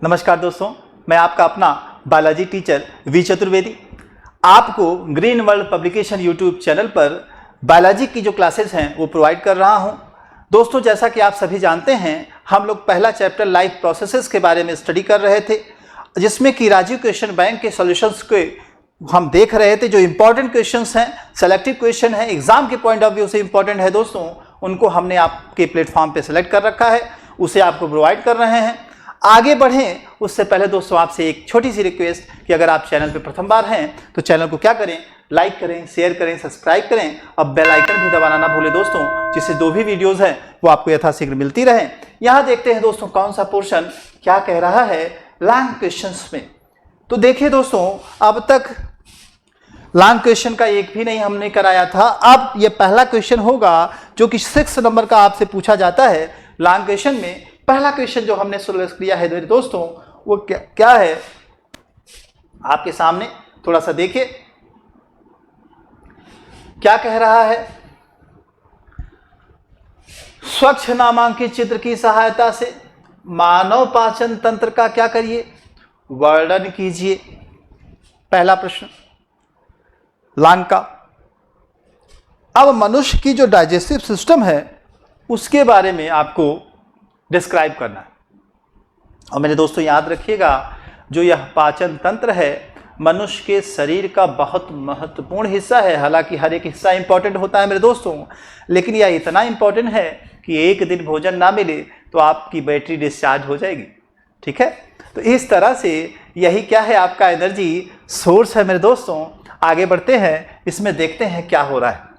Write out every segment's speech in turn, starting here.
नमस्कार दोस्तों, मैं आपका अपना बायोलॉजी टीचर वी चतुर्वेदी आपको green world publication YouTube channel पर बायोलॉजी की जो क्लासेस हैं वो प्रोवाइड कर रहा हूं। दोस्तों, जैसा कि आप सभी जानते हैं, हम लोग पहला चैप्टर लाइफ प्रोसेसेस के बारे में स्टडी कर रहे थे, जिसमें कि राजीव क्वेश्चन बैंक के सॉल्यूशंस के हम देख रहे थे। जो इंपॉर्टेंट क्वेश्चंस हैं, सेलेक्टिव क्वेश्चन है, एग्जाम के पॉइंट ऑफ व्यू से इंपॉर्टेंट है दोस्तों, उनको हमने आपके प्लेटफॉर्म पे सेलेक्ट कर रखा है, उसे आपको प्रोवाइड कर रहे हैं। आगे बढ़ें उससे पहले दोस्तों आपसे एक छोटी सी रिक्वेस्ट कि अगर आप चैनल पे प्रथम बार हैं तो चैनल को क्या करें, लाइक करें, शेयर करें, सब्सक्राइब करें। अब बेल आइकन भी दबाना ना भूलें दोस्तों, जिससे जो भी वीडियोस हैं वो आपको यथाशीघ्र मिलती रहें। यहाँ देखते हैं दोस्तों कौन सा पोर्शन क्या कह रहा है लॉन्ग क्वेश्चंस में। तो देखिए दोस्तों, अब तक लॉन्ग क्वेश्चन का एक भी नहीं हमने कराया था। अब ये पहला क्वेश्चन होगा जो कि 6 नंबर का आपसे पूछा जाता है। लॉन्ग क्वेश्चन में पहला क्वेश्चन जो हमने सिलेक्ट किया है मेरे दोस्तों वो क्या है आपके सामने, थोड़ा सा देखिए क्या कह रहा है। स्वच्छ नामांकित चित्र की सहायता से मानव पाचन तंत्र का क्या करिए, वर्णन कीजिए। पहला प्रश्न लॉन्ग का। अब मनुष्य की जो डाइजेस्टिव सिस्टम है उसके बारे में आपको डिस्क्राइब करना है। और मेरे दोस्तों याद रखिएगा, जो यह पाचन तंत्र है मनुष्य के शरीर का बहुत महत्वपूर्ण हिस्सा है। हालांकि हर एक हिस्सा इंपॉर्टेंट होता है मेरे दोस्तों, लेकिन यह इतना इंपॉर्टेंट है कि एक दिन भोजन ना मिले तो आपकी बैटरी डिस्चार्ज हो जाएगी। ठीक है, तो इस तरह से यही क्या है, आपका एनर्जी सोर्स है मेरे दोस्तों। आगे बढ़ते हैं, इसमें देखते हैं क्या हो रहा है।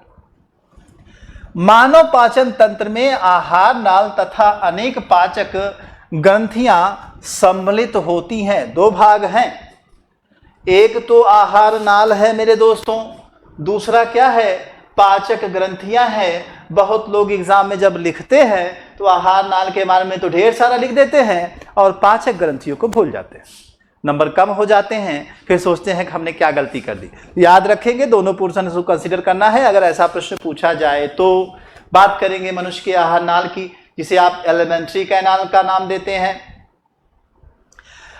मानव पाचन तंत्र में आहार नाल तथा अनेक पाचक ग्रंथियां सम्मिलित होती हैं। दो भाग हैं, एक तो आहार नाल है मेरे दोस्तों, दूसरा क्या है, पाचक ग्रंथियां हैं। बहुत लोग एग्जाम में जब लिखते हैं तो आहार नाल के बारे में तो ढेर सारा लिख देते हैं और पाचक ग्रंथियों को भूल जाते हैं, नंबर कम हो जाते हैं, फिर सोचते हैं कि हमने क्या गलती कर दी। याद रखेंगे, दोनों पोर्शन को कंसीडर करना है। अगर ऐसा प्रश्न पूछा जाए तो बात करेंगे मनुष्य के आहार नाल की, जिसे आप एलिमेंट्री कैनाल का नाम देते हैं।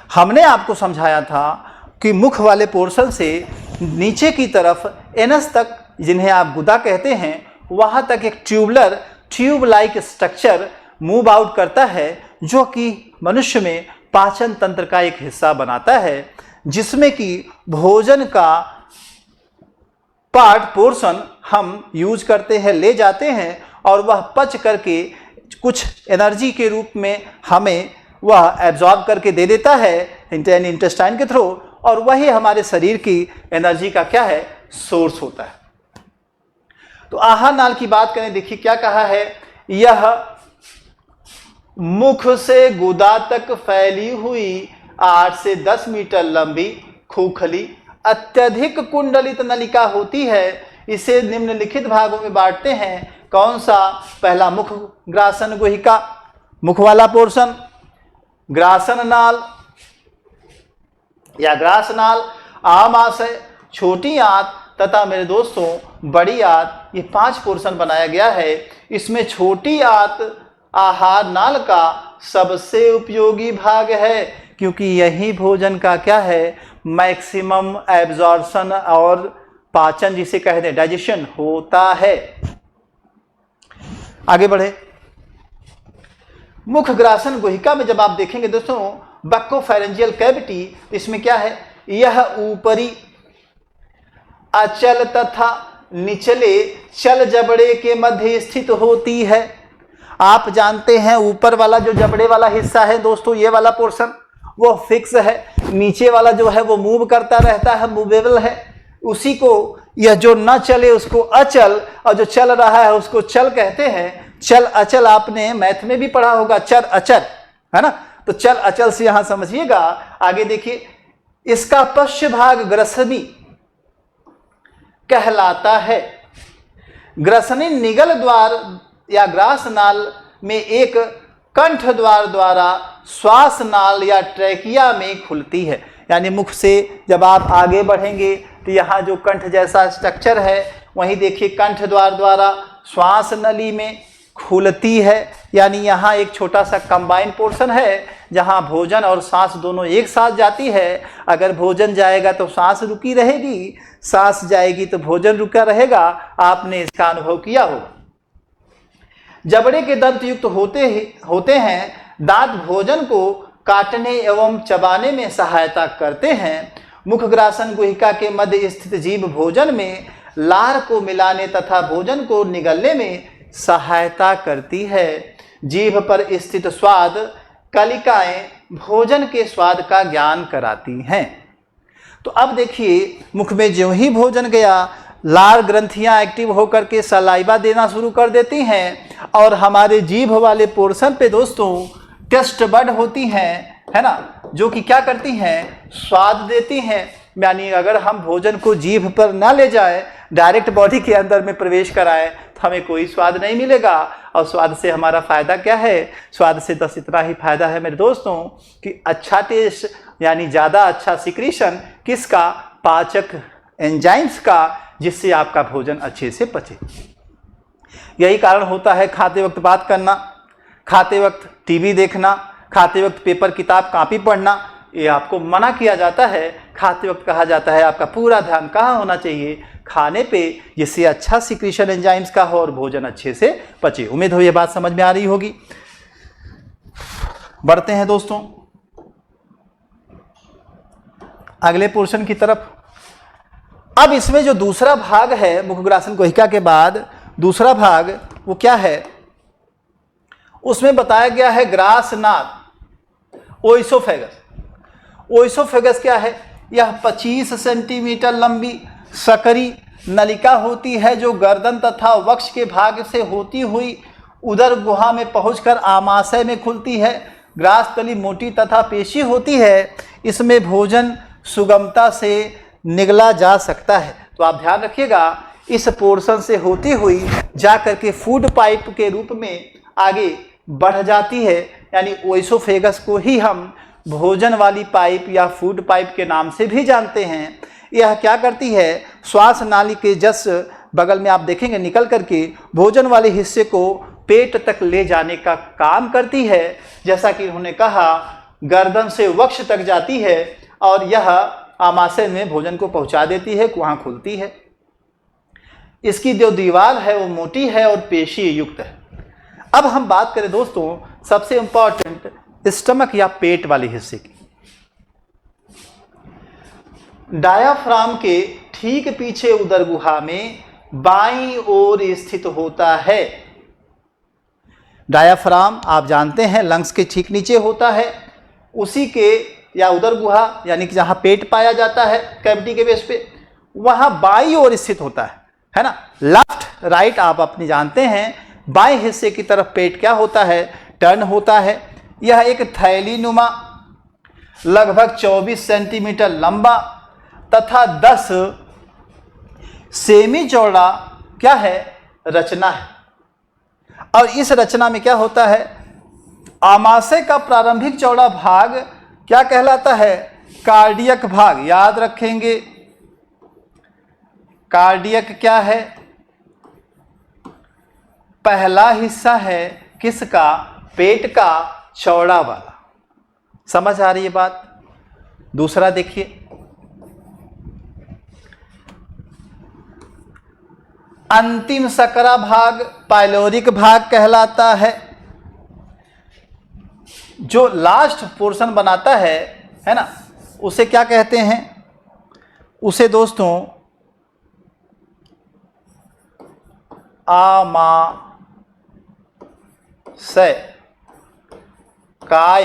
हमने आपको समझाया था कि मुख वाले पोर्शन से नीचे की तरफ एनस तक, जिन्हें आप गुदा कहते हैं, वहां तक एक tube like structure move out करता है, जो कि मनुष्य में पाचन तंत्र का एक हिस्सा बनाता है, जिसमें कि भोजन का पार्ट पोर्शन हम यूज करते हैं, ले जाते हैं, और वह पच करके कुछ एनर्जी के रूप में हमें वह एब्जॉर्ब करके दे देता है इंटेस्टाइन के थ्रू, और वही हमारे शरीर की एनर्जी का क्या है, सोर्स होता है। तो आहार नाल की बात करें, देखिए क्या कहा है, यह मुख से गुदा तक फैली हुई 8 से 10 मीटर लंबी खोखली अत्यधिक कुंडलित नलिका होती है। इसे निम्नलिखित भागों में बांटते हैं। कौन सा? पहला मुख ग्रासन गुहिका, मुख वाला पोर्शन, ग्रासन नाल या ग्रास नाल, आमाशय, छोटी आंत तथा मेरे दोस्तों बड़ी आंत, ये 5 पोर्शन बनाया गया है। इसमें छोटी आंत आहार नाल का सबसे उपयोगी भाग है, क्योंकि यही भोजन का क्या है, मैक्सिमम एब्जॉर्प्शन और पाचन जिसे कहते हैं डाइजेशन होता है। आगे बढ़े, मुख ग्रासन गुहिका में जब आप देखेंगे दोस्तों बक्कोफेरेंजियल कैविटी, इसमें क्या है, यह ऊपरी अचल तथा निचले चल जबड़े के मध्य स्थित होती है। आप जानते हैं ऊपर वाला जो जबड़े वाला हिस्सा है दोस्तों, ये वाला पोर्शन वो फिक्स है, नीचे वाला जो है वो मूव करता रहता है, मूवेबल है। उसी को यह जो न चले उसको अचल, और जो चल रहा है उसको चल कहते हैं। चल अचल आपने मैथ में भी पढ़ा होगा, चर अचल, है ना। तो चल अचल से यहां समझिएगा। आगे देखिए, इसका पश्च भाग ग्रसनी कहलाता है। ग्रसनी निगल द्वार या ग्रास नाल में एक कंठ द्वार द्वारा श्वास नाल या ट्रैकिया में खुलती है। यानी मुख से जब आप आगे बढ़ेंगे तो यहाँ जो कंठ जैसा स्ट्रक्चर है, वहीं देखिए कंठ द्वार द्वारा श्वास नली में खुलती है यानी यहाँ एक छोटा सा कंबाइन पोर्शन है जहाँ भोजन और सांस दोनों एक साथ जाती है। अगर भोजन जाएगा तो सांस रुकी रहेगी, सांस जाएगी तो भोजन रुका रहेगा। आपने इसका अनुभव किया होगा। जबड़े के दंत युक्त होते हैं। दांत भोजन को काटने एवं चबाने में सहायता करते हैं। मुखग्रासन गुहिका के मध्य स्थित जीभ भोजन में लार को मिलाने तथा भोजन को निगलने में सहायता करती है। जीभ पर स्थित स्वाद कलिकाएं भोजन के स्वाद का ज्ञान कराती हैं। तो अब देखिए, मुख में ज्यों ही भोजन गया, लार ग्रंथियां एक्टिव होकर के सलाइवा देना शुरू कर देती हैं और हमारे जीभ वाले पोर्शन पे दोस्तों टेस्ट बड होती हैं, है ना, जो कि क्या करती हैं, स्वाद देती हैं। यानी अगर हम भोजन को जीभ पर ना ले जाए, डायरेक्ट बॉडी के अंदर में प्रवेश कराएं, तो हमें कोई स्वाद नहीं मिलेगा। और स्वाद से हमारा फ़ायदा क्या है? स्वाद से बस इतना ही फ़ायदा है मेरे दोस्तों कि अच्छा टेस्ट, यानी ज़्यादा अच्छा सिक्रीशन किसका? पाचक एंजाइम्स का, जिससे आपका भोजन अच्छे से पचे। यही कारण होता है खाते वक्त बात करना, खाते वक्त टीवी देखना, खाते वक्त पेपर किताब कॉपी पढ़ना, ये आपको मना किया जाता है। खाते वक्त कहा जाता है आपका पूरा ध्यान कहाँ होना चाहिए? खाने पे, जिससे अच्छा सिक्रीशन एंजाइम्स का हो और भोजन अच्छे से पचे। उम्मीद हो ये बात समझ में आ रही होगी। बढ़ते हैं दोस्तों अगले पोर्शन की तरफ। अब इसमें जो दूसरा भाग है मुखग्रासन गुहिका के बाद, दूसरा भाग वो क्या है? उसमें बताया गया है ग्रासनाद ओइसोफेगस। ओइसोफेगस क्या है? यह 25 सेंटीमीटर लंबी सकरी नलिका होती है जो गर्दन तथा वक्ष के भाग से होती हुई उदर गुहा में पहुंचकर आमाशय में खुलती है। ग्रासतली मोटी तथा पेशी होती है। इसमें भोजन सुगमता से निगला जा सकता है। तो आप ध्यान रखिएगा, इस पोर्शन से होती हुई जाकर के फूड पाइप के रूप में आगे बढ़ जाती है। यानी ओइसोफेगस को ही हम भोजन वाली पाइप या फूड पाइप के नाम से भी जानते हैं। यह क्या करती है? श्वास नाली के जस्ट बगल में आप देखेंगे निकल करके भोजन वाले हिस्से को पेट तक ले जाने का काम करती है। जैसा कि उन्होंने कहा, गर्दन से वक्ष तक जाती है और यह आमाशय में भोजन को पहुंचा देती है, वहाँ खुलती है। इसकी जो दीवार है वो मोटी है और पेशी युक्त है। अब हम बात करें दोस्तों सबसे इंपॉर्टेंट स्टमक या पेट वाले हिस्से की। डायाफ्राम के ठीक पीछे उदर गुहा में बाईं ओर स्थित होता है। डायाफ्राम आप जानते हैं लंग्स के ठीक नीचे होता है। उसी के या उदर गुहा यानी कि जहां पेट पाया जाता है कैविटी के बेस पे, वहां बाईं ओर स्थित होता है ना। लेफ्ट राइट आप अपनी जानते हैं। बाएं हिस्से की तरफ पेट क्या होता है? टर्न होता है। यह एक थैली नुमा लगभग 24 सेंटीमीटर लंबा तथा 10 सेमी चौड़ा क्या है? रचना है। और इस रचना में क्या होता है? आमाशय का प्रारंभिक चौड़ा भाग क्या कहलाता है? कार्डियक भाग। याद रखेंगे, कार्डियक क्या है? पहला हिस्सा है किसका? पेट का चौड़ा वाला। समझ आ रही है बात? दूसरा देखिए, अंतिम सकरा भाग पाइलोरिक भाग कहलाता है। जो लास्ट पोर्शन बनाता है ना, उसे क्या कहते हैं? उसे दोस्तों आमाशय काय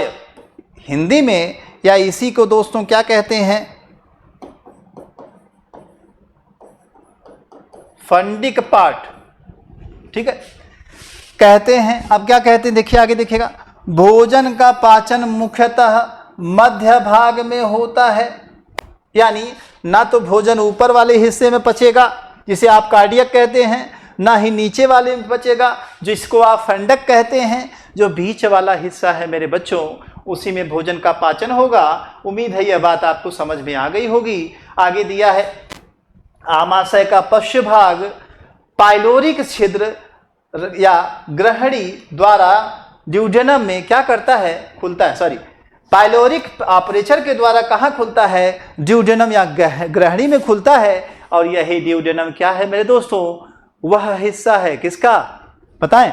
हिंदी में, या इसी को दोस्तों क्या कहते हैं? Fundic part. ठीक है, कहते हैं। अब क्या कहते हैं देखिए, आगे देखिएगा। भोजन का पाचन मुख्यतः मध्य भाग में होता है। यानी ना तो भोजन ऊपर वाले हिस्से में पचेगा जिसे आप कार्डियक कहते हैं, ना ही नीचे वाले में पचेगा जिसको आप फंडक कहते हैं। जो बीच वाला हिस्सा है मेरे बच्चों, उसी में भोजन का पाचन होगा। उम्मीद है यह बात आपको समझ में आ गई होगी। आगे दिया है आमाशय का पश्च भाग पाइलोरिक छिद्र या ग्रहणी द्वारा ड्यूडेनम में क्या करता है, खुलता है, सॉरी, पाइलोरिक अपर्चर के द्वारा कहाँ खुलता है, ड्यूडेनम या ग्रहणी में खुलता है। और यही ड्यूडेनम क्या है मेरे दोस्तों, वह हिस्सा है किसका, बताएं,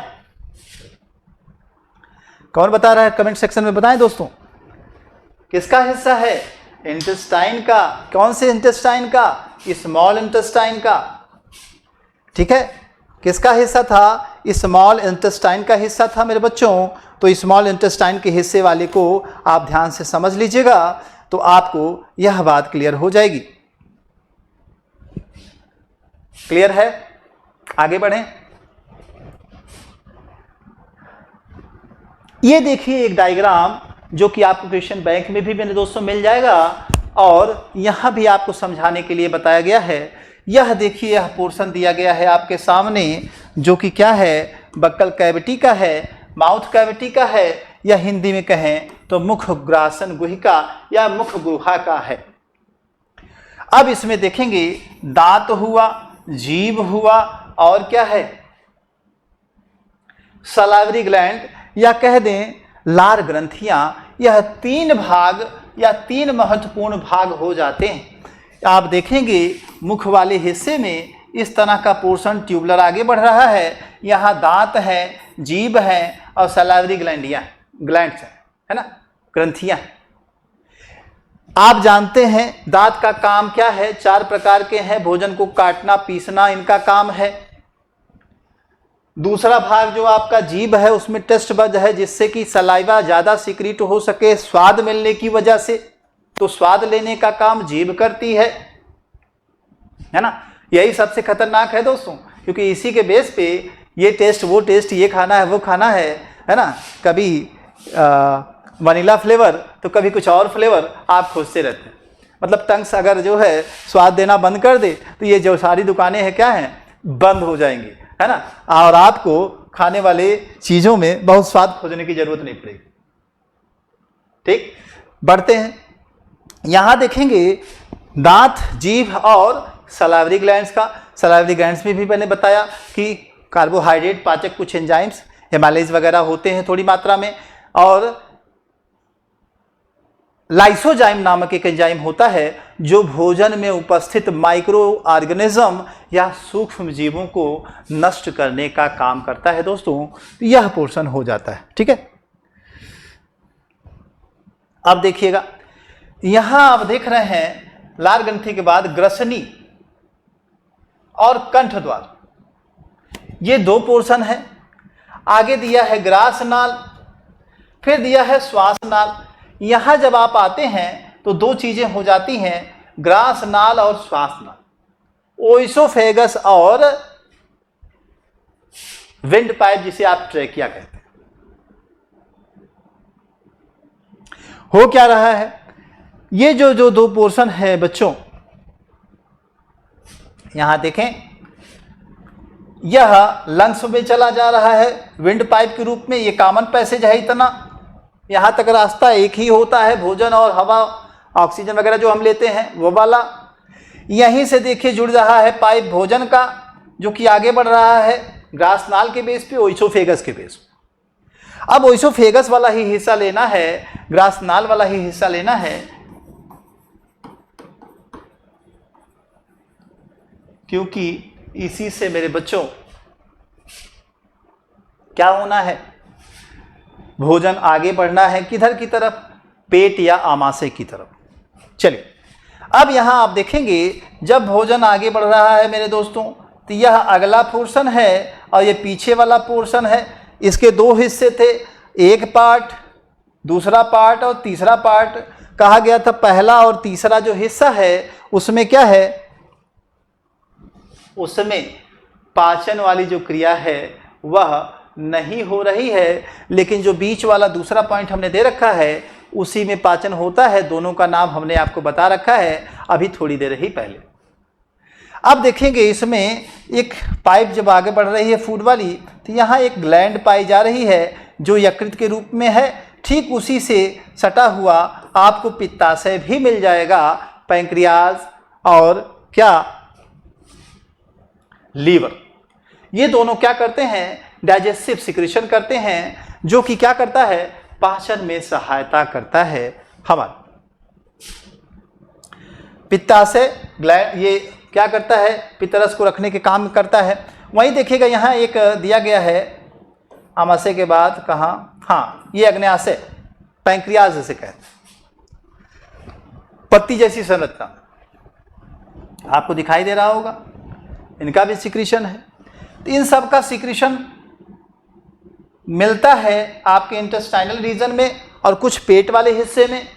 कौन बता रहा है, कमेंट सेक्शन में बताएं दोस्तों, किसका हिस्सा है, इंटेस्टाइन का। कौन से इंटेस्टाइन का, स्मॉल इंटेस्टाइन का, ठीक है, किसका हिस्सा था, स्मॉल इंटेस्टाइन का हिस्सा था मेरे बच्चों। तो स्मॉल इंटेस्टाइन के हिस्से वाले को आप ध्यान से समझ लीजिएगा, तो आपको यह बात क्लियर हो जाएगी। क्लियर है, आगे बढ़ें। ये देखिए एक डायग्राम जो कि आपको क्वेश्चन बैंक में भी मेरे दोस्तों मिल जाएगा, और यहां भी आपको समझाने के लिए बताया गया है। यह देखिए, यह पोर्शन दिया गया है आपके सामने, जो कि क्या है, बक्कल कैविटी का है, माउथ कैविटी का है, या हिंदी में कहें तो मुख ग्रासन गुहिका या मुख गुहा का है। अब इसमें देखेंगे दांत हुआ, जीभ हुआ, और क्या है, सलाइवरी ग्लैंड या कह दें लार ग्रंथियां। यह तीन भाग या तीन महत्वपूर्ण भाग हो जाते हैं। आप देखेंगे मुख वाले हिस्से में इस तरह का पोर्शन ट्यूबुलर आगे बढ़ रहा है। यहाँ दांत है, जीभ है, और सलाइवरी ग्लैंड्स है ना, ग्रंथियां। आप जानते हैं दांत का काम क्या है, चार प्रकार के हैं, भोजन को काटना, पीसना इनका काम है। दूसरा भाग जो आपका जीभ है, उसमें टेस्ट बड है, जिससे कि सलाइवा ज़्यादा सिक्रीट हो सके स्वाद मिलने की वजह से। तो स्वाद लेने का काम जीभ करती है ना। यही सबसे खतरनाक है दोस्तों, क्योंकि इसी के बेस पे ये टेस्ट, वो टेस्ट, ये खाना है, वो खाना है ना। कभी वनीला फ्लेवर तो कभी कुछ और फ्लेवर आप खोजते रहते हैं। मतलब टंग्स अगर जो है स्वाद देना बंद कर दे तो ये जो सारी दुकानें हैं क्या हैं, बंद हो जाएंगी, है ना। और आपको खाने वाले चीज़ों में बहुत स्वाद खोजने की जरूरत नहीं पड़ेगी। ठीक, बढ़ते हैं। यहाँ देखेंगे दांत, जीभ और सलाइवरी ग्लैंड्स का। सलाइवरी ग्लैंड्स में भी मैंने बताया कि कार्बोहाइड्रेट पाचक कुछ एंजाइम्स हेमालेज वगैरह होते हैं थोड़ी मात्रा में, और लाइसोजाइम नामक एक एंजाइम होता है जो भोजन में उपस्थित माइक्रो ऑर्गेनिज्म या सूक्ष्म जीवों को नष्ट करने का काम करता है दोस्तों। यह पोर्शन हो जाता है, ठीक है। अब देखिएगा, यहां आप देख रहे हैं लार ग्रंथि के बाद ग्रसनी और कंठ द्वार, ये दो पोर्शन है। आगे दिया है ग्रास नाल, फिर दिया है श्वास नाल। यहां जब आप आते हैं तो दो चीजें हो जाती हैं, ग्रास नाल और श्वास नाल, ओइसोफेगस और विंड पाइप, जिसे आप ट्रेकिया कहते हैं। हो क्या रहा है, ये जो दो पोर्शन है बच्चों, यहां देखें, यह लंग्स में चला जा रहा है विंड पाइप के रूप में। ये कॉमन पैसेज है, इतना यहां तक रास्ता एक ही होता है, भोजन और हवा, ऑक्सीजन वगैरह जो हम लेते हैं वो वाला। यहीं से देखिए जुड़ रहा है पाइप भोजन का, जो कि आगे बढ़ रहा है ग्रास नाल के बेस पे, ओइसोफेगस के बेस पे। अब ओइसोफेगस वाला ही हिस्सा लेना है, ग्रास नाल वाला ही हिस्सा लेना है, क्योंकि इसी से मेरे बच्चों क्या होना है, भोजन आगे बढ़ना है किधर की तरफ, पेट या आमाशय की तरफ। चलिए, अब यहां आप देखेंगे जब भोजन आगे बढ़ रहा है मेरे दोस्तों, तो यह अगला पोर्शन है और ये पीछे वाला पोर्शन है। इसके दो हिस्से थे, एक पार्ट, दूसरा पार्ट और तीसरा पार्ट कहा गया था। पहला और तीसरा जो हिस्सा है उसमें क्या है, उसमें पाचन वाली जो क्रिया है वह नहीं हो रही है, लेकिन जो बीच वाला दूसरा पॉइंट हमने दे रखा है उसी में पाचन होता है। दोनों का नाम हमने आपको बता रखा है अभी थोड़ी देर ही पहले। अब देखेंगे इसमें एक पाइप जब आगे बढ़ रही है फूड वाली, तो यहाँ एक ग्लैंड पाई जा रही है जो यकृत के रूप में है। ठीक उसी से सटा हुआ आपको पित्ताशय भी मिल जाएगा, पैंक्रियाज और क्या, लीवर। ये दोनों क्या करते हैं, डाइजेस्टिव सिक्रीशन करते हैं, जो कि क्या करता है, पाचन में सहायता करता है हमारा। पित्ताशय ग्लैंड ये क्या करता है, पित्तरस को रखने के काम करता है। वहीं देखिएगा यहाँ एक दिया गया है आमाशय के बाद कहाँ, हाँ ये अग्न्याशय, पैंक्रियाज जिसे कहते हैं, पत्ती जैसी संरचना आपको दिखाई दे रहा होगा, इनका भी सिक्रीशन है। तो इन सब का सिक्रीशन मिलता है आपके इंटेस्टाइनल रीजन में और कुछ पेट वाले हिस्से में,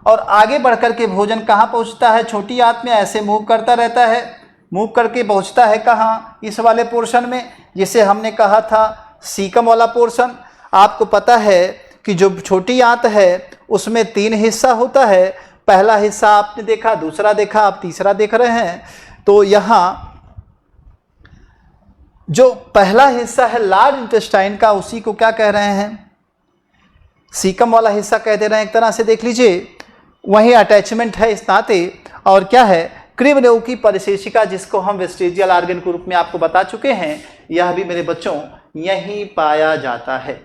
और आगे बढ़कर के भोजन कहाँ पहुँचता है, छोटी आंत में ऐसे मूव करता रहता है, मूव करके पहुँचता है कहाँ, इस वाले पोर्शन में, जिसे हमने कहा था सीकम वाला पोर्शन। आपको पता है कि जो छोटी आंत है उसमें 3 हिस्सा होता है, पहला हिस्सा आपने देखा, दूसरा देखा, आप तीसरा देख रहे हैं। तो यहाँ जो पहला हिस्सा है लार्ज इंटेस्टाइन का, उसी को क्या कह रहे हैं, सीकम वाला हिस्सा कह दे रहे हैं एक तरह से, देख लीजिए वही अटैचमेंट है इस नाते। और क्या है, क्रिबनेउ की परिशेषिका, जिसको हम वेस्टिजियल ऑर्गन के रूप में आपको बता चुके हैं, यह भी मेरे बच्चों यहीं पाया जाता है।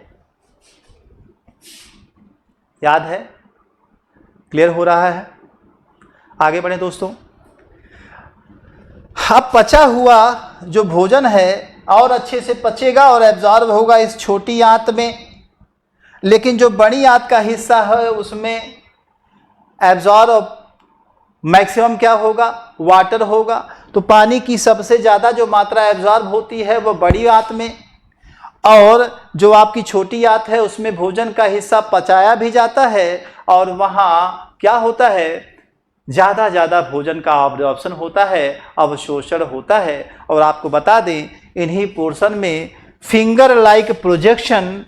याद है, क्लियर हो रहा है? आगे बढ़े दोस्तों। अब पचा हुआ जो भोजन है और अच्छे से पचेगा और एब्जॉर्ब होगा इस छोटी आंत में, लेकिन जो बड़ी आंत का हिस्सा है उसमें एब्जॉर्ब मैक्सिमम क्या होगा, वाटर होगा। तो पानी की सबसे ज़्यादा जो मात्रा एब्जॉर्ब होती है वो बड़ी आंत में, और जो आपकी छोटी आंत है उसमें भोजन का हिस्सा पचाया भी जाता है, और वहाँ क्या होता है, ज़्यादा भोजन का अब्जॉर्प्शन होता है, अवशोषण होता है। और आपको बता दें इन्हीं पोर्शन में फिंगर लाइक प्रोजेक्शन,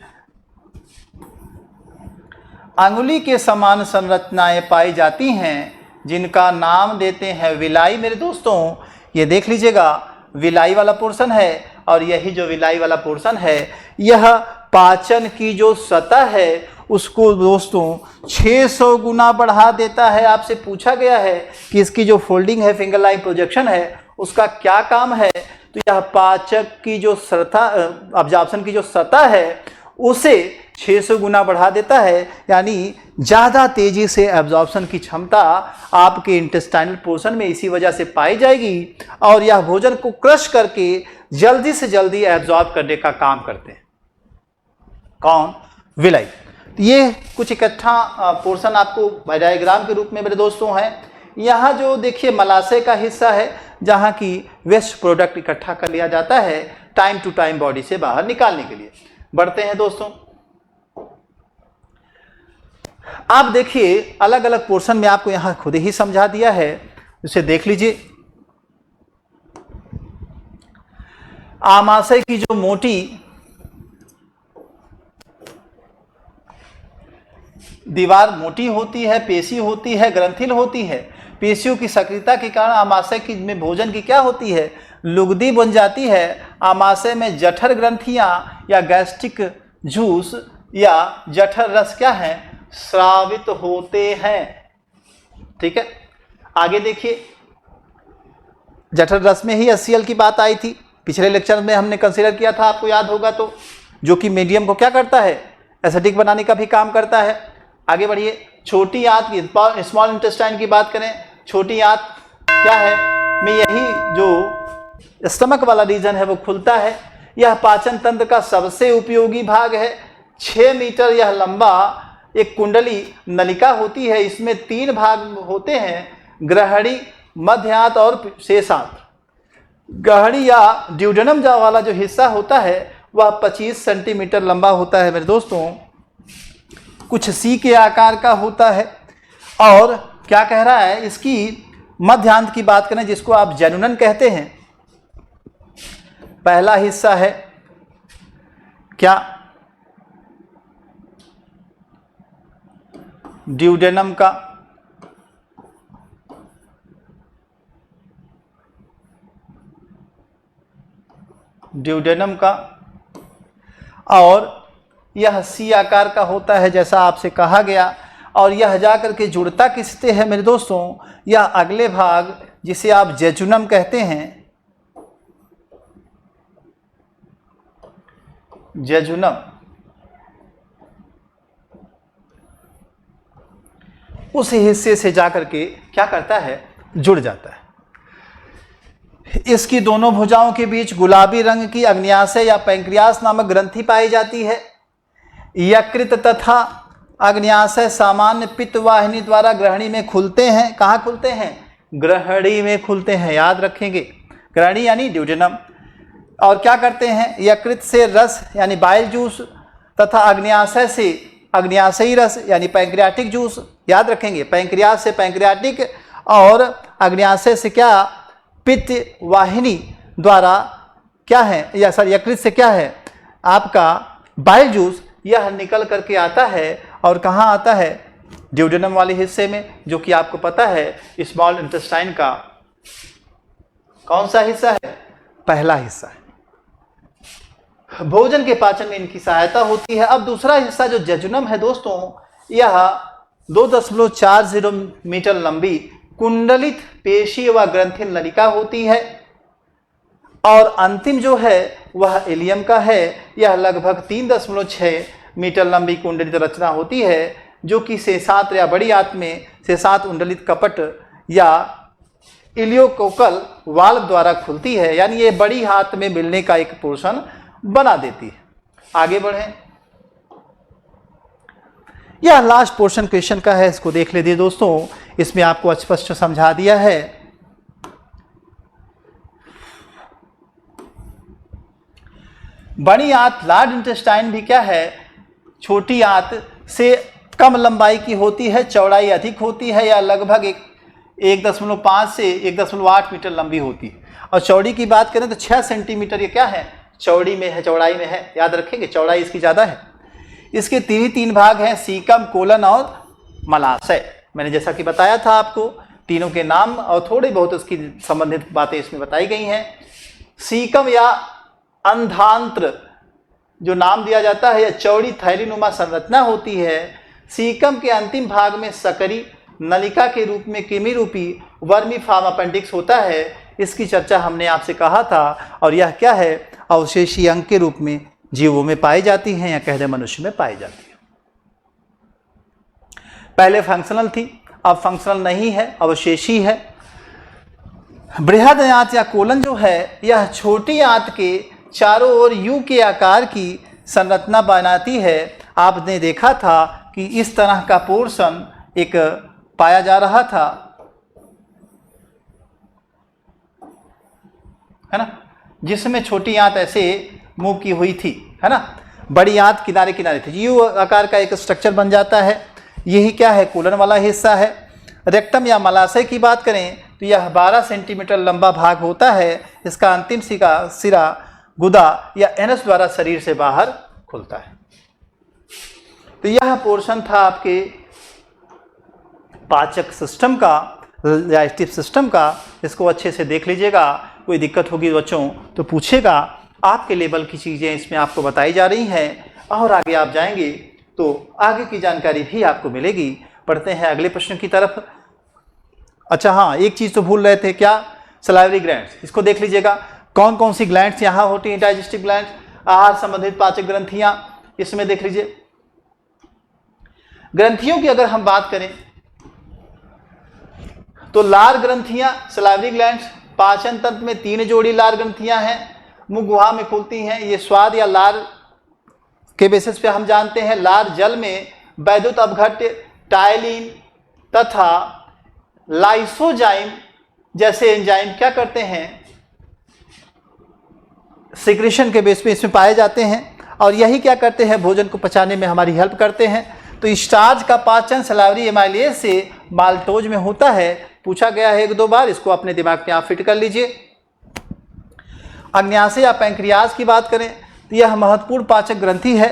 अंगुली के समान संरचनाएं पाई जाती हैं, जिनका नाम देते हैं विलाई। मेरे दोस्तों ये देख लीजिएगा, विलाई वाला पोर्शन है, और यही जो विलाई वाला पोर्शन है यह पाचन की जो सतह है उसको दोस्तों 600 गुना बढ़ा देता है। आपसे पूछा गया है कि इसकी जो फोल्डिंग है, फिंगर लाइक प्रोजेक्शन है, उसका क्या काम है, तो यह पाचक की जो सतह, अब्जॉर्प्शन की जो सतह है उसे 600 गुना बढ़ा देता है, यानी ज़्यादा तेज़ी से एब्जॉर्प्शन की क्षमता आपके इंटेस्टाइनल पोर्शन में इसी वजह से पाई जाएगी, और यह भोजन को क्रश करके जल्दी से जल्दी एब्जॉर्ब करने का काम करते हैं। कौन? विलाई। ये कुछ इकट्ठा पोर्शन आपको डायग्राम के रूप में मेरे दोस्तों है। यहाँ जो देखिए मलाशय का हिस्सा है, जहाँ की वेस्ट प्रोडक्ट इकट्ठा कर लिया जाता है टाइम टू टाइम बॉडी से बाहर निकालने के लिए। बढ़ते हैं दोस्तों, आप देखिए अलग अलग पोर्शन में आपको यहां खुद ही समझा दिया है, इसे देख लीजिए। आमाशय की जो मोटी दीवार मोटी होती है, पेशी होती है, ग्रंथिल होती है। पेशियों की सक्रियता के कारण आमाशय की में भोजन की क्या होती है, लुगदी बन जाती है। आमाशय में जठर ग्रंथियां या गैस्ट्रिक जूस या जठर रस क्या है, स्रावित होते हैं। ठीक है, आगे देखिए, जठर रस में ही HCl की बात आई थी, पिछले लेक्चर में हमने कंसीडर किया था, आपको याद होगा तो, जो कि मीडियम को क्या करता है, एसिडिक बनाने का भी काम करता है। आगे बढ़िए, छोटी आंत की, स्मॉल इंटेस्टाइन की बात करें, छोटी आंत क्या है में यही जो स्टमक वाला रीजन है वो खुलता है। यह पाचन तंत्र का सबसे उपयोगी भाग है। 6 मीटर यह लंबा एक कुंडली नलिका होती है, इसमें 3 भाग होते हैं, ग्रहणी, मध्य आंत और शेष आंत। ग्रहणी या ड्यूडेनम वाला जो हिस्सा होता है वह 25 सेंटीमीटर लंबा होता है मेरे दोस्तों, कुछ सी के आकार का होता है। और क्या कह रहा है, इसकी मध्यांत की बात करें जिसको आप जेनुनन कहते हैं, पहला हिस्सा है क्या, ड्यूडेनम का, और यह सी आकार का होता है जैसा आपसे कहा गया। और यह जाकर के जुड़ता किससे है मेरे दोस्तों, यह अगले भाग जिसे आप जेजुनम कहते हैं, जेजुनम उस हिस्से से जाकर के क्या करता है, जुड़ जाता है। इसकी दोनों भुजाओं के बीच गुलाबी रंग की अग्न्याशय या पैंक्रियास नामक ग्रंथि पाई जाती है। यकृत तथा अग्न्याशय सामान्य पित्त वाहिनी द्वारा ग्रहणी में खुलते हैं। कहाँ खुलते हैं? ग्रहणी में खुलते हैं, याद रखेंगे। ग्रहणी यानी ड्यूडेनम। और क्या करते हैं? यकृत से रस यानी बाइल जूस तथा अग्न्याशय से अग्न्याशयी रस यानी पैंक्रियाटिक जूस, याद रखेंगे। पैंक्रियास से पैंक्रियाटिक और अग्न्याशय से क्या, पित्त वाहिनी द्वारा क्या है, या सर यकृत से क्या है आपका बाइल जूस, यह निकल करके आता है। और कहाँ आता है? ड्यूडेनम वाले हिस्से में, जो कि आपको पता है स्मॉल इंटेस्टाइन का कौन सा हिस्सा है? पहला हिस्सा है। भोजन के पाचन में इनकी सहायता होती है। अब दूसरा हिस्सा जो जेजुनम है दोस्तों, यह 2.40 मीटर लंबी कुंडलित पेशी व ग्रंथि नलिका होती है। और अंतिम जो है वह इलियम का है। यह लगभग 3.6 मीटर लंबी कुंडलित रचना होती है, जो कि शेषात्र या बड़ी आंत में शेषात्र उंडलित कपट या इलियोकोकल वाल्व द्वारा खुलती है। यानी ये बड़ी आंत में मिलने का एक पोर्शन बना देती है। आगे बढ़ें। यह लास्ट पोर्शन क्वेश्चन का है, इसको देख लीजिए दोस्तों। इसमें आपको स्पष्ट समझा दिया है। बड़ी आंत लार्ज इंटेस्टाइन भी क्या है, छोटी आंत से कम लंबाई की होती है, चौड़ाई अधिक होती है, या लगभग 1.5 से 1.8 मीटर लंबी होती है। और चौड़ी की बात करें तो 6 सेंटीमीटर ये क्या है, चौड़ी में है, चौड़ाई में है, याद रखेंगे। चौड़ाई इसकी ज़्यादा है। इसके तीन भाग हैं, सीकम, कोलन और मलाशय। मैंने जैसा कि बताया था आपको, तीनों के नाम और थोड़ी बहुत उसकी संबंधित बातें इसमें बताई गई हैं। सीकम या अंधांत्र जो नाम दिया जाता है, यह चौड़ी थैलीनुमा संरचना होती है। सीकम के अंतिम भाग में सकरी नलिका के रूप में कृमि रूपी वर्मी फार्म अपेंडिक्स होता है। इसकी चर्चा हमने आपसे कहा था। और यह क्या है, अवशेषी अंग के रूप में जीवों में पाई जाती हैं, या कह दें मनुष्य में पाई जाती है। पहले फंक्शनल थी, अब फंक्शनल नहीं है, अवशेषी है। बृहद आंत या कोलन जो है, यह छोटी आंत के चारों ओर यू के आकार की संरचना बनाती है। आपने देखा था कि इस तरह का पोर्शन एक पाया जा रहा था, है ना, जिसमें छोटी आंत ऐसे मूव की हुई थी, है ना। बड़ी आंत किनारे किनारे थी, यू आकार का एक स्ट्रक्चर बन जाता है। यही क्या है, कोलन वाला हिस्सा है। रेक्टम या मलाशय की बात करें तो यह 12 सेंटीमीटर लंबा भाग होता है। इसका अंतिम सिरा गुदा या एनस द्वारा शरीर से बाहर खुलता है। तो यह पोर्शन था आपके पाचक सिस्टम का, डाइजेस्टिव सिस्टम का। इसको अच्छे से देख लीजिएगा, कोई दिक्कत होगी बच्चों तो पूछेगा। आपके लेवल की चीज़ें इसमें आपको बताई जा रही हैं, और आगे आप जाएंगे तो आगे की जानकारी भी आपको मिलेगी। पढ़ते हैं अगले प्रश्न की तरफ। अच्छा हाँ, एक चीज़ तो भूल रहे थे, क्या, सलाइवरी ग्लैंड्स। इसको देख लीजिएगा, कौन कौन सी ग्लैंड्स यहाँ होती हैं, डाइजेस्टिव ग्लैंड्स, आहार संबंधित पाचक ग्रंथियाँ। इसमें देख लीजिए, ग्रंथियों की अगर हम बात करें तो लार ग्रंथियां, सलाइवरी ग्लैंड्स, पाचन तंत्र में 3 जोड़ी लार ग्रंथियां हैं, मुख गुहा में खुलती हैं। ये स्वाद या लार के बेसिस पे हम जानते हैं। लार जल में वैद्युत अपघट्य, टायलिन तथा लाइसोजाइम जैसे एंजाइम क्या करते हैं, सिक्रेशन के बेस पे इसमें पाए जाते हैं। और यही क्या करते हैं, भोजन को पचाने में हमारी हेल्प करते हैं। तो स्टार्च का पाचन सलाइवरी एमाइलेज से माल्टोज में होता है। पूछा गया है 1-2 बार, इसको अपने दिमाग में आप फिट कर लीजिए। अग्न्याशय या पैंक्रियाज की बात करें तो यह महत्वपूर्ण पाचक ग्रंथि है,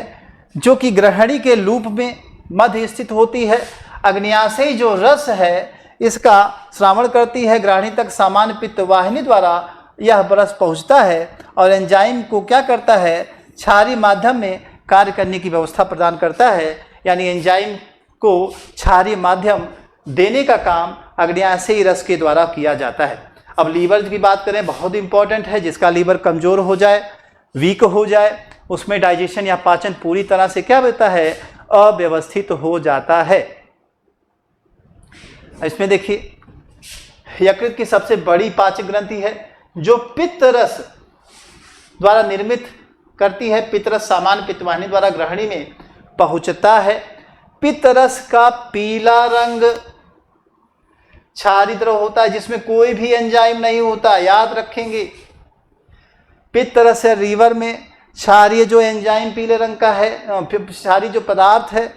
जो कि ग्रहणी के लूप में मध्य स्थित होती है। अग्न्याशय जो रस है, इसका श्रावण करती है। ग्रहणी तक सामान्य पित्त वाहिनी द्वारा यह रस पहुंचता है और एंजाइम को क्या करता है, क्षारीय माध्यम में कार्य करने की व्यवस्था प्रदान करता है। यानी एंजाइम को क्षारीय माध्यम देने का काम अग्न्याशयी रस के द्वारा किया जाता है। अब लीवर की बात करें, बहुत इंपॉर्टेंट है। जिसका लीवर कमज़ोर हो जाए, वीक हो जाए, उसमें डाइजेशन या पाचन पूरी तरह से क्या होता है, अव्यवस्थित हो जाता है। इसमें देखिए यकृत की सबसे बड़ी पाचक ग्रंथि है जो पित्त रस द्वारा निर्मित करती है। पित्त रस सामान्य पित्तवाहिनी द्वारा ग्रहणी में पहुंचता है। पित्त रस का पीला रंग क्षारीय द्रव होता है जिसमें कोई भी एंजाइम नहीं होता, याद रखेंगे। पित्त रस या लीवर में क्षारीय जो एंजाइम पीले रंग का है, क्षारीय जो पदार्थ है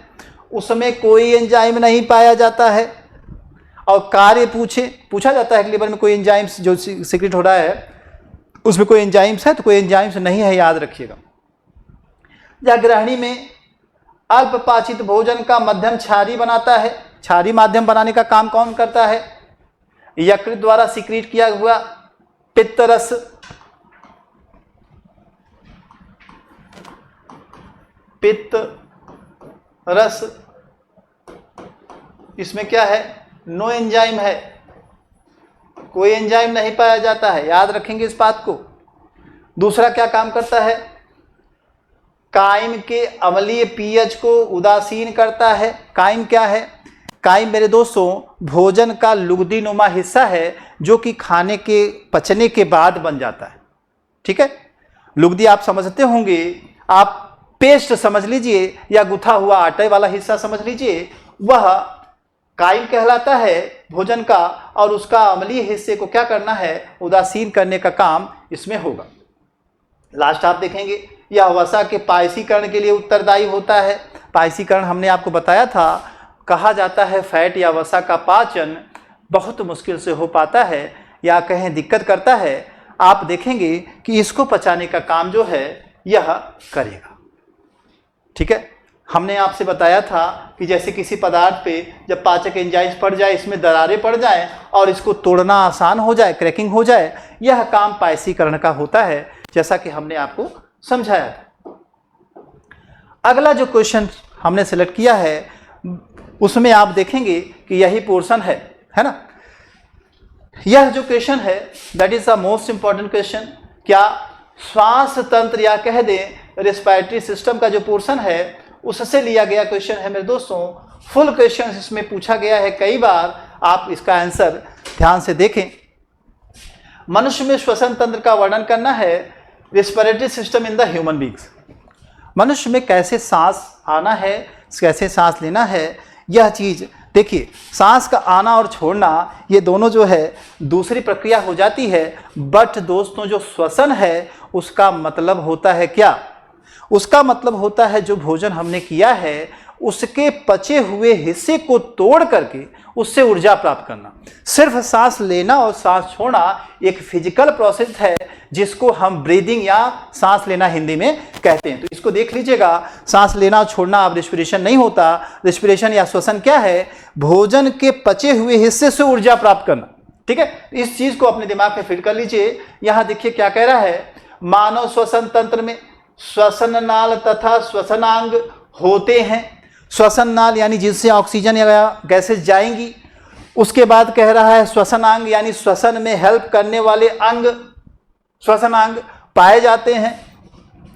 उसमें कोई एंजाइम नहीं पाया जाता है। और कार्य पूछा जाता है कि लीवर में कोई एंजाइम्स जो सीक्रेट हो रहा है उसमें कोई एंजाइम्स है, तो कोई एंजाइम्स नहीं है, याद रखिएगा। या ग्रहणी में अल्प पाचित भोजन का मध्यम क्षारीय बनाता है। क्षारीय माध्यम बनाने का काम कौन करता है, यकृत द्वारा सीक्रेट किया हुआ पित्त रस। पित्त रस इसमें क्या है, नो एंजाइम है, कोई एंजाइम नहीं पाया जाता है, याद रखेंगे इस बात को। दूसरा क्या काम करता है, काइम के अम्लीय पीएच को उदासीन करता है। काइम क्या है, काइम मेरे दोस्तों भोजन का लुगदी नुमा हिस्सा है जो कि खाने के पचने के बाद बन जाता है। ठीक है, लुगदी आप समझते होंगे, आप पेस्ट समझ लीजिए या गुथा हुआ आटे वाला हिस्सा समझ लीजिए, वह काइम कहलाता है भोजन का, और उसका अम्लीय हिस्से को क्या करना है, उदासीन करने का काम इसमें होगा। लास्ट आप देखेंगे यह वसा के पायसीकरण के लिए उत्तरदायी होता है। पायसीकरण हमने आपको बताया था, कहा जाता है फैट या वसा का पाचन बहुत मुश्किल से हो पाता है या कहें दिक्कत करता है। आप देखेंगे कि इसको पचाने का काम जो है यह करेगा। ठीक है, हमने आपसे बताया था कि जैसे किसी पदार्थ पे जब पाचक एंजाइम्स पड़ जाए, इसमें दरारें पड़ जाएं और इसको तोड़ना आसान हो जाए, क्रैकिंग हो जाए, यह काम पायसीकरण का होता है, जैसा कि हमने आपको समझाया था। अगला जो क्वेश्चन हमने सिलेक्ट किया है उसमें आप देखेंगे कि यही पोर्शन है ना। यह जो क्वेश्चन है that is the most important question. क्या श्वास तंत्र या कह दें रेस्पिरेटरी सिस्टम का जो पोर्शन है उससे लिया गया क्वेश्चन है मेरे दोस्तों। फुल क्वेश्चन इसमें पूछा गया है कई बार, आप इसका आंसर ध्यान से देखें। मनुष्य में श्वसन तंत्र का वर्णन करना है, respiratory system in the human beings. मनुष्य में कैसे सांस आना है, कैसे सांस लेना है, यह चीज देखिए। सांस का आना और छोड़ना ये दोनों जो है दूसरी प्रक्रिया हो जाती है, बट दोस्तों जो श्वसन है उसका मतलब होता है क्या, उसका मतलब होता है जो भोजन हमने किया है उसके पचे हुए हिस्से को तोड़ करके उससे ऊर्जा प्राप्त करना। सिर्फ सांस लेना और सांस छोड़ना एक फिजिकल प्रोसेस है जिसको हम ब्रीदिंग या सांस लेना हिंदी में कहते हैं। तो इसको देख लीजिएगा, सांस लेना और छोड़ना अब रिस्पिरेशन नहीं होता। रिस्पिरेशन या श्वसन क्या है, भोजन के पचे हुए हिस्से से ऊर्जा प्राप्त करना। ठीक है, इस चीज को अपने दिमाग में फिट कर लीजिए। यहां देखिए क्या कह रहा है, मानव श्वसन तंत्र में श्वसन नाल तथा श्वसनांग होते हैं। श्वसन नाल यानी जिससे ऑक्सीजन या गैसेस जाएंगी। उसके बाद कह रहा है श्वसनांग यानी श्वसन में हेल्प करने वाले अंग श्वसनांग पाए जाते हैं।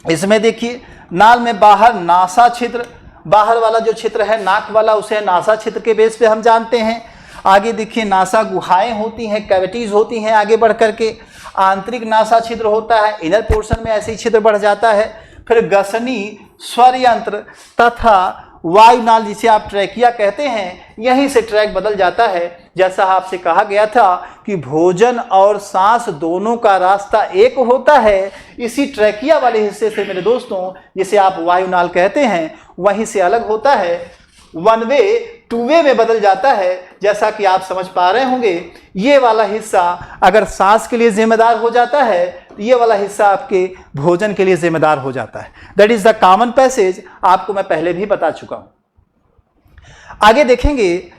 इसमें देखिए नाल में बाहर नासा छिद्र, बाहर वाला जो छिद्र है नाक वाला, उसे नासा छिद्र के बेस पे हम जानते हैं। आगे देखिए नासा गुहाएं होती हैं, कैविटीज होती हैं। आगे बढ़ करके आंतरिक नासा छिद्र होता है, इनर पोर्शन में ऐसे ही छिद्र बढ़ जाता है। फिर गसनी, स्वर यंत्र तथा वायुनाल जिसे आप ट्रैकिया कहते हैं, यहीं से ट्रैक बदल जाता है। जैसा आपसे कहा गया था कि भोजन और सांस दोनों का रास्ता एक होता है, इसी ट्रैकिया वाले हिस्से से मेरे दोस्तों जिसे आप वायुनाल कहते हैं वहीं से अलग होता है, वन वे टू वे में बदल जाता है। जैसा कि आप समझ पा रहे होंगे, ये वाला हिस्सा अगर सांस के लिए जिम्मेदार हो जाता है तो ये वाला हिस्सा आपके भोजन के लिए जिम्मेदार हो जाता है। That is the common passage, आपको मैं पहले भी बता चुका हूं। आगे देखेंगे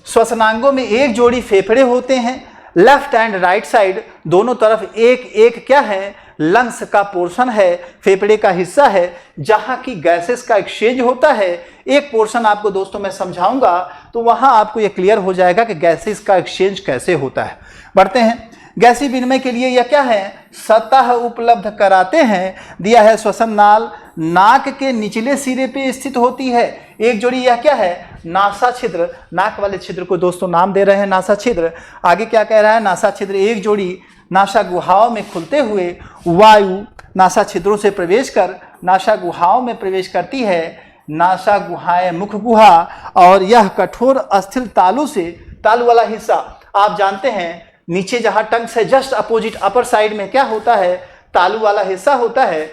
श्वसनांगों में एक जोड़ी फेफड़े होते हैं, लेफ्ट एंड राइट साइड दोनों तरफ एक एक क्या है, लंग्स का पोर्शन है, फेफड़े का हिस्सा है जहां की गैसेस का एक्सचेंज होता है। एक पोर्शन आपको दोस्तों मैं समझाऊंगा तो वहां आपको यह क्लियर हो जाएगा कि गैसेस का एक्सचेंज कैसे होता है। बढ़ते हैं। गैसीय विनिमय के लिए यह क्या है, सतह उपलब्ध कराते हैं। दिया है श्वसन नाल नाक के निचले सिरे पे स्थित होती है। एक जोड़ी यह क्या है, नासा छिद्र, नाक वाले छिद्र को दोस्तों नाम दे रहे हैं नासा छिद्र। आगे क्या कह रहा है, नासा छिद्र एक जोड़ी नासा गुहाओं में खुलते हुए वायु नासा छिद्रों से प्रवेश कर नासा गुहाओं में प्रवेश करती है। नासा गुहाएं मुख गुहा और यह कठोर अस्थिर तालु से, तालु वाला हिस्सा आप जानते हैं नीचे जहां टंग से जस्ट अपोजिट अपर साइड में क्या होता है, तालु वाला हिस्सा होता है,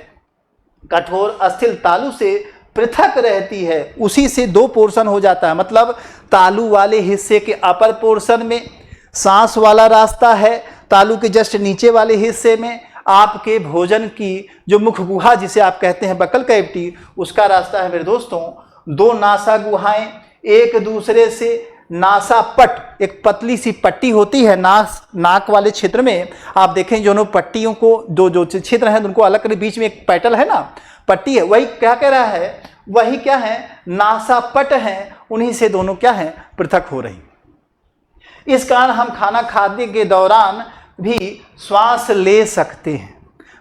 कठोर अस्थिर तालु से पृथक रहती है। उसी से दो पोर्शन हो जाता है, मतलब तालु वाले हिस्से के अपर पोर्शन में सांस वाला रास्ता है, तालु के जस्ट नीचे वाले हिस्से में आपके भोजन की जो मुख गुहा जिसे आप कहते हैं बकल कैविटी, उसका रास्ता है मेरे दोस्तों। दो नासा गुहाएं एक दूसरे से नासा पट, एक पतली सी पट्टी होती है नाक वाले क्षेत्र में। आप देखें दोनों पट्टियों को, जो क्षेत्र हैं उनको अलग कर, बीच में एक पैटल है ना, पट्टी है, वही क्या कह रहा है, वही क्या है, नासा पट है, उन्हीं से दोनों क्या है, पृथक हो रही। इस कारण हम खाना खाने के दौरान भी श्वास ले सकते हैं।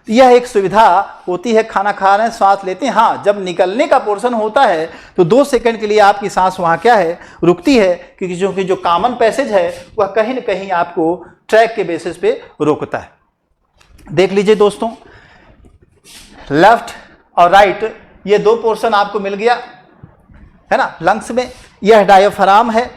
यह एक सुविधा होती है, खाना खा रहे हैं श्वास लेते हैं। हाँ, जब निकलने का पोर्शन होता है तो 2 सेकंड के लिए आपकी सांस वहाँ क्या है, रुकती है, क्योंकि जो कॉमन पैसेज है वह कहीं न कहीं आपको ट्रैक के बेसिस पे रोकता है। देख लीजिए दोस्तों, लेफ्ट और राइट ये 2 पोर्शन आपको मिल गया है ना लंग्स में। यह डायफ्राम है।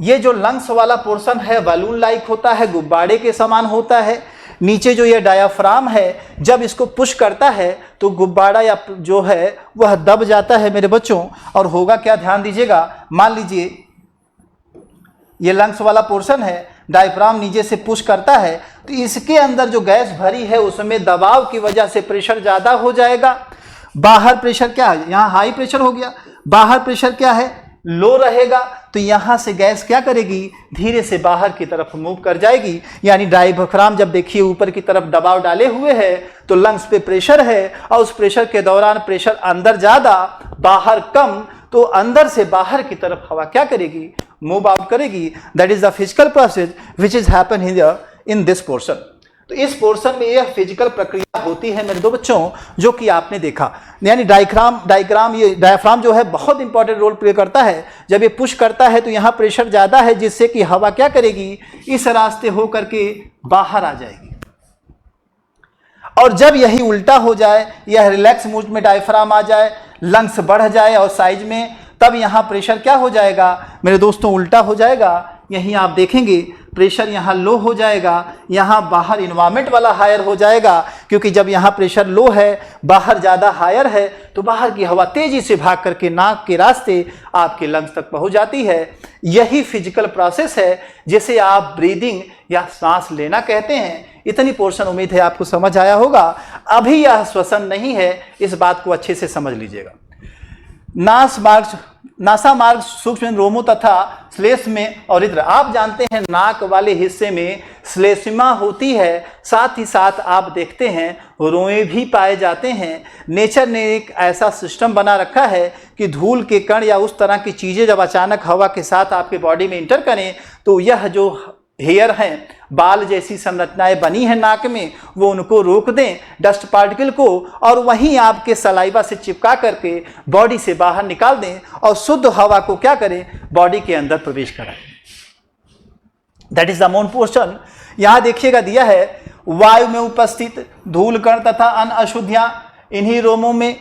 ये जो लंग्स वाला पोर्शन है बलून लाइक होता है, गुब्बारे के समान होता है। नीचे जो ये डायफ्राम है, जब इसको पुश करता है तो गुब्बारा या जो है वह दब जाता है मेरे बच्चों। और होगा क्या, ध्यान दीजिएगा, मान लीजिए ये लंग्स वाला पोर्शन है, डायफ्राम नीचे से पुश करता है तो इसके अंदर जो गैस भरी है उसमें दबाव की वजह से प्रेशर ज़्यादा हो जाएगा। बाहर प्रेशर क्या है, यहाँ हाई प्रेशर हो गया, बाहर प्रेशर क्या है, लो रहेगा। तो यहाँ से गैस क्या करेगी, धीरे से बाहर की तरफ मूव कर जाएगी। यानी डायफ्राम जब देखिए ऊपर की तरफ दबाव डाले हुए है तो लंग्स पे प्रेशर है और उस प्रेशर के दौरान प्रेशर अंदर ज़्यादा बाहर कम, तो अंदर से बाहर की तरफ हवा क्या करेगी, मूव आउट करेगी। That is the physical process which is happen here in this portion. तो इस पोर्शन में यह फिजिकल प्रक्रिया होती है मेरे दो बच्चों, जो कि आपने देखा। यानी डायफ्राम जो है बहुत इंपॉर्टेंट रोल प्ले करता है। जब ये पुश करता है तो यहाँ प्रेशर ज़्यादा है, जिससे कि हवा क्या करेगी, इस रास्ते हो करके बाहर आ जाएगी। और जब यही उल्टा हो जाए, यह रिलैक्स मूड में डायफ्राम आ जाए, लंग्स बढ़ जाए और साइज में, तब यहाँ प्रेशर क्या हो जाएगा मेरे दोस्तों, उल्टा हो जाएगा। यहीं आप देखेंगे प्रेशर यहाँ लो हो जाएगा, यहाँ बाहर इन्वायरमेंट वाला हायर हो जाएगा, क्योंकि जब यहाँ प्रेशर लो है, बाहर ज़्यादा हायर है, तो बाहर की हवा तेज़ी से भाग करके नाक के रास्ते आपके लंग्स तक पहुँच जाती है। यही फिजिकल प्रोसेस है जिसे आप ब्रीदिंग या सांस लेना कहते हैं। इतनी पोर्शन उम्मीद है आपको समझ आया होगा। अभी यह श्वसन नहीं है, इस बात को अच्छे से समझ लीजिएगा। नासा मार्ग सूक्ष्म रोमों तथा श्लेष्म में और इधर आप जानते हैं नाक वाले हिस्से में श्लेष्मा होती है, साथ ही साथ आप देखते हैं रोएं भी पाए जाते हैं। नेचर ने एक ऐसा सिस्टम बना रखा है कि धूल के कण या उस तरह की चीज़ें जब अचानक हवा के साथ आपके बॉडी में इंटर करें तो यह जो हेयर हैं, बाल जैसी संरचनाएं बनी हैं नाक में, वो उनको रोक दें डस्ट पार्टिकल को, और वहीं आपके सलाइवा से चिपका करके बॉडी से बाहर निकाल दें और शुद्ध हवा को क्या करें, बॉडी के अंदर प्रवेश कराएं। That is the main portion. यहाँ देखिएगा दिया है, वायु में उपस्थित धूल कण तथा अन्य अशुद्धियाँ इन्हीं रोमों में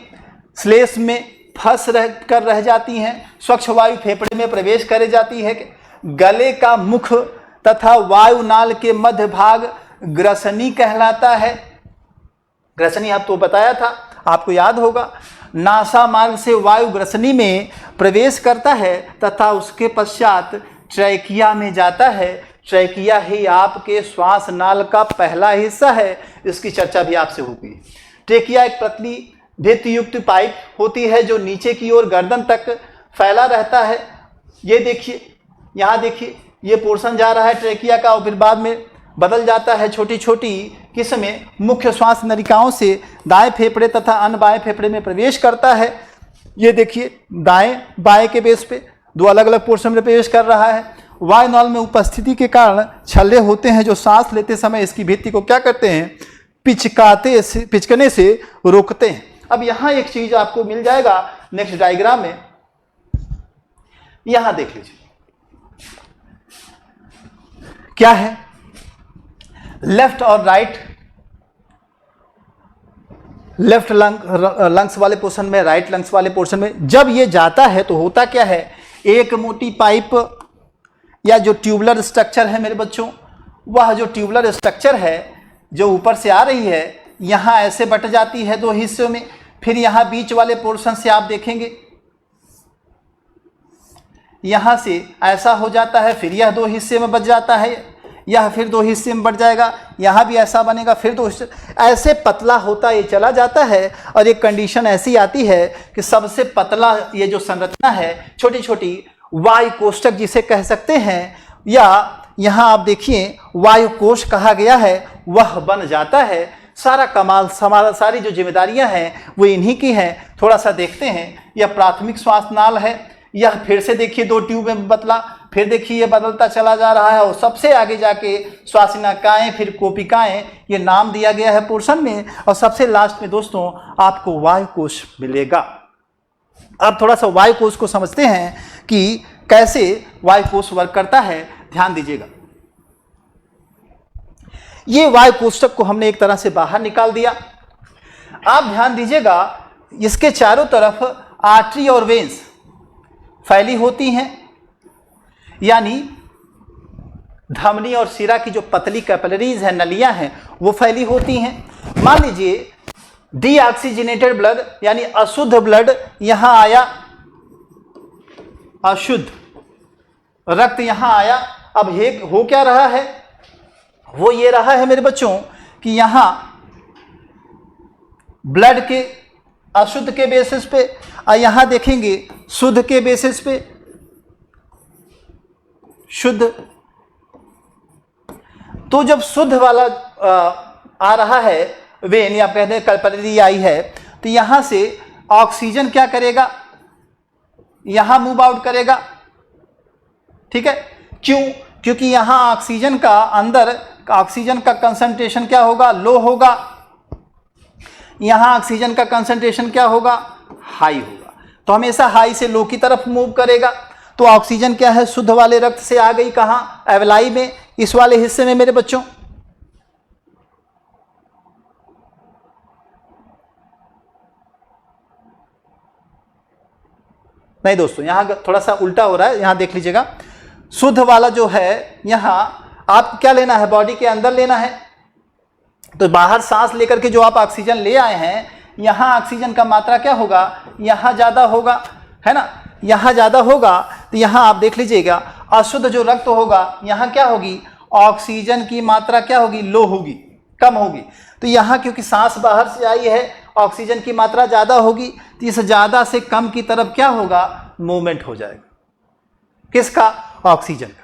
श्लेष्म में फंस रह जाती हैं। स्वच्छ वायु फेफड़े में प्रवेश करे जाती है। गले का मुख तथा वायुनाल के मध्य भाग ग्रसनी कहलाता है। ग्रसनी आपको बताया था, आपको याद होगा। नासा मार्ग से वायु ग्रसनी में प्रवेश करता है तथा उसके पश्चात ट्रैकिया में जाता है। ट्रैकिया ही आपके श्वास नाल का पहला हिस्सा है, इसकी चर्चा भी आपसे होगी। ट्रैकिया एक पतली भित्तियुक्त पाइप होती है जो नीचे की ओर गर्दन तक फैला रहता है। ये देखिए, यहाँ देखिए, ये पोर्शन जा रहा है ट्रैकिया का और फिर बाद में बदल जाता है छोटी छोटी किस्में मुख्य श्वास नलिकाओं से दाएं फेफड़े तथा अन्य बाएं फेफड़े में प्रवेश करता है। ये देखिए दाएं बाएं के बेस पे 2 अलग अलग पोर्शन में प्रवेश कर रहा है। वायुनल में उपस्थिति के कारण छल्ले होते हैं जो सांस लेते समय इसकी भित्ति को क्या करते हैं, पिचकने से रोकते हैं। अब यहां एक चीज आपको मिल जाएगा नेक्स्ट डायग्राम में, यहां देख लीजिए क्या है, लेफ्ट और राइट, लेफ्ट लंग्स वाले पोर्शन में, राइट लंग्स वाले पोर्शन में जब ये जाता है तो होता क्या है, एक मोटी पाइप या जो ट्यूबुलर स्ट्रक्चर है मेरे बच्चों, वह जो ट्यूबुलर स्ट्रक्चर है जो ऊपर से आ रही है यहां ऐसे बट जाती है दो हिस्सों में, फिर यहां बीच वाले पोर्शन से आप देखेंगे यहां से ऐसा हो जाता है, फिर यह दो हिस्से में बच जाता है, यह फिर दो हिस्से में बढ़ जाएगा, यहाँ भी ऐसा बनेगा, फिर दो हिस्से, ऐसे पतला होता ये चला जाता है। और एक कंडीशन ऐसी आती है कि सबसे पतला ये जो संरचना है, छोटी छोटी वायु कोष्ठक जिसे कह सकते हैं, या यहाँ आप देखिए वायु कोश कहा गया है, वह बन जाता है। सारा कमाल, सारी जो जिम्मेदारियां हैं वो इन्हीं की हैं। थोड़ा सा देखते हैं, यह प्राथमिक श्वास नाल है, यह फिर से देखिए दो ट्यूब में बदला, फिर देखिए ये बदलता चला जा रहा है और सबसे आगे जाके श्वासिकाएं, फिर कोपिकाएं, ये नाम दिया गया है पोर्शन में, और सबसे लास्ट में दोस्तों आपको वायुकोश मिलेगा। अब थोड़ा सा वायुकोश को समझते हैं कि कैसे वायुकोश वर्क करता है, ध्यान दीजिएगा। ये वायुकोष्ठक को हमने एक तरह से बाहर निकाल दिया। आप ध्यान दीजिएगा, इसके चारों तरफ आर्टरी और वेन्स फैली होती हैं, यानी धमनी और शिरा की जो पतली कैपिलरीज हैं, नलियां हैं, वो फैली होती हैं। मान लीजिए डीऑक्सीजनेटेड ब्लड यानी अशुद्ध ब्लड यहां आया, अशुद्ध रक्त यहां आया। अब हो क्या रहा है, वो ये रहा है मेरे बच्चों कि यहां ब्लड के अशुद्ध के बेसिस पे, और यहां देखेंगे शुद्ध के बेसिस पे, शुद्ध। तो जब शुद्ध वाला आ रहा है वेन या कहते हैं कैपिलरी आई है, तो यहां से ऑक्सीजन क्या करेगा, यहां मूव आउट करेगा, ठीक है। क्यों? क्योंकि यहां ऑक्सीजन का अंदर ऑक्सीजन का कंसंट्रेशन क्या होगा, लो होगा, यहां ऑक्सीजन का कंसंट्रेशन क्या होगा, हाई होगा। तो हमेशा हाई से लो की तरफ मूव करेगा। तो ऑक्सीजन क्या है, शुद्ध वाले रक्त से आ गई कहां, एवलाई में, इस वाले हिस्से में मेरे बच्चों। नहीं दोस्तों, यहां थोड़ा सा उल्टा हो रहा है, यहां देख लीजिएगा। शुद्ध वाला जो है यहां आप क्या लेना है, बॉडी के अंदर लेना है। तो बाहर सांस लेकर के जो आप ऑक्सीजन ले आए हैं, यहां ऑक्सीजन का मात्रा क्या होगा, यहां ज्यादा होगा, है ना, यहां ज्यादा होगा। तो यहां आप देख लीजिएगा अशुद्ध जो रक्त होगा, यहां क्या होगी, ऑक्सीजन की मात्रा क्या होगी, लो होगी, कम होगी। तो यहां क्योंकि सांस बाहर से आई है, ऑक्सीजन की मात्रा ज्यादा होगी, तो इस ज्यादा से कम की तरफ क्या होगा, मूवमेंट हो जाएगा। किसका, ऑक्सीजन का।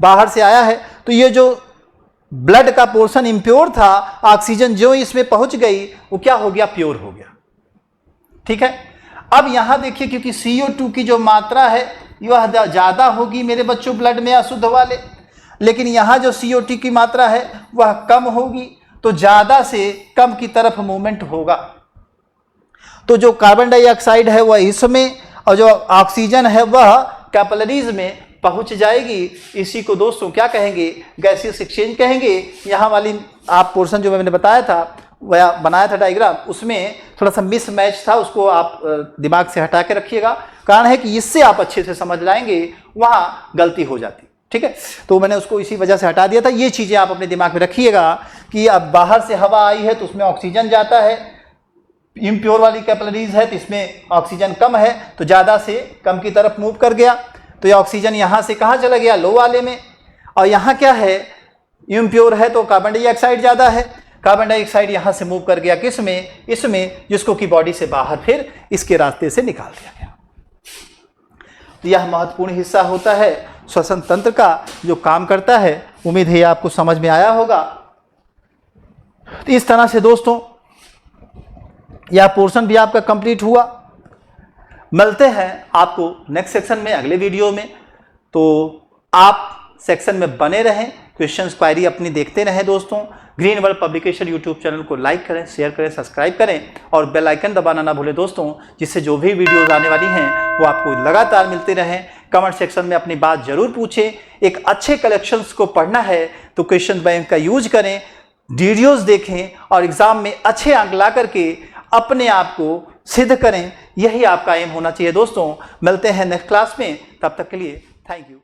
बाहर से आया है तो ये जो ब्लड का पोर्शन इंप्योर था, ऑक्सीजन जो इसमें पहुंच गई वो क्या हो गया, प्योर हो गया, ठीक है। अब यहां देखिए, क्योंकि CO2 की जो मात्रा है वह ज्यादा होगी मेरे बच्चों ब्लड में अशुद्ध वाले, लेकिन यहां जो CO2 की मात्रा है वह कम होगी, तो ज्यादा से कम की तरफ मूवमेंट होगा। तो जो कार्बन डाइऑक्साइड है वह इसमें, और जो ऑक्सीजन है वह कैपिलरीज में पहुंच जाएगी। इसी को दोस्तों क्या कहेंगे, गैसियस एक्सचेंज कहेंगे। यहाँ वाली आप पोर्शन जो मैंने बताया था, वह बनाया था डायग्राम, उसमें थोड़ा सा मिस मैच था, उसको आप दिमाग से हटा के रखिएगा। कारण है कि इससे आप अच्छे से समझ लाएंगे, वहाँ गलती हो जाती, ठीक है। तो मैंने उसको इसी वजह से हटा दिया था। ये चीज़ें आप अपने दिमाग में रखिएगा कि अब बाहर से हवा आई है तो उसमें ऑक्सीजन जाता है, इम्प्योर वाली कैपिलरीज है तो इसमें ऑक्सीजन कम है, तो ज़्यादा से कम की तरफ मूव कर गया। तो ये ऑक्सीजन यहाँ से कहाँ चला गया, लो वाले में, और यहाँ क्या है, इम्प्योर है तो कार्बन डाइऑक्साइड ज़्यादा है, कार्बन डाइऑक्साइड यहाँ से मूव कर गया किस में, इसमें, जिसको कि बॉडी से बाहर फिर इसके रास्ते से निकाल दिया गया। तो यह महत्वपूर्ण हिस्सा होता है श्वसन तंत्र का जो काम करता है। उम्मीद है आपको समझ में आया होगा। तो इस तरह से दोस्तों यह पोर्शन भी आपका कंप्लीट हुआ। मिलते हैं आपको नेक्स्ट सेक्शन में, अगले वीडियो में। तो आप सेक्शन में बने रहें, क्वेश्चंस क्वायरी अपनी देखते रहें दोस्तों। Green world publication YouTube channel को लाइक करें, शेयर करें, सब्सक्राइब करें और बेल आइकन दबाना ना भूलें दोस्तों, जिससे जो भी वीडियोस आने वाली हैं वो आपको लगातार मिलते रहें। कमेंट सेक्शन में अपनी बात जरूर पूछें। एक अच्छे कलेक्शंस को पढ़ना है तो क्वेश्चन बैंक का यूज करें, वीडियोस देखें और एग्जाम में अच्छे अंक ला करके अपने आप को सिद्ध करें। यही आपका एम होना चाहिए दोस्तों। मिलते हैं नेक्स्ट क्लास में, तब तक के लिए थैंक यू।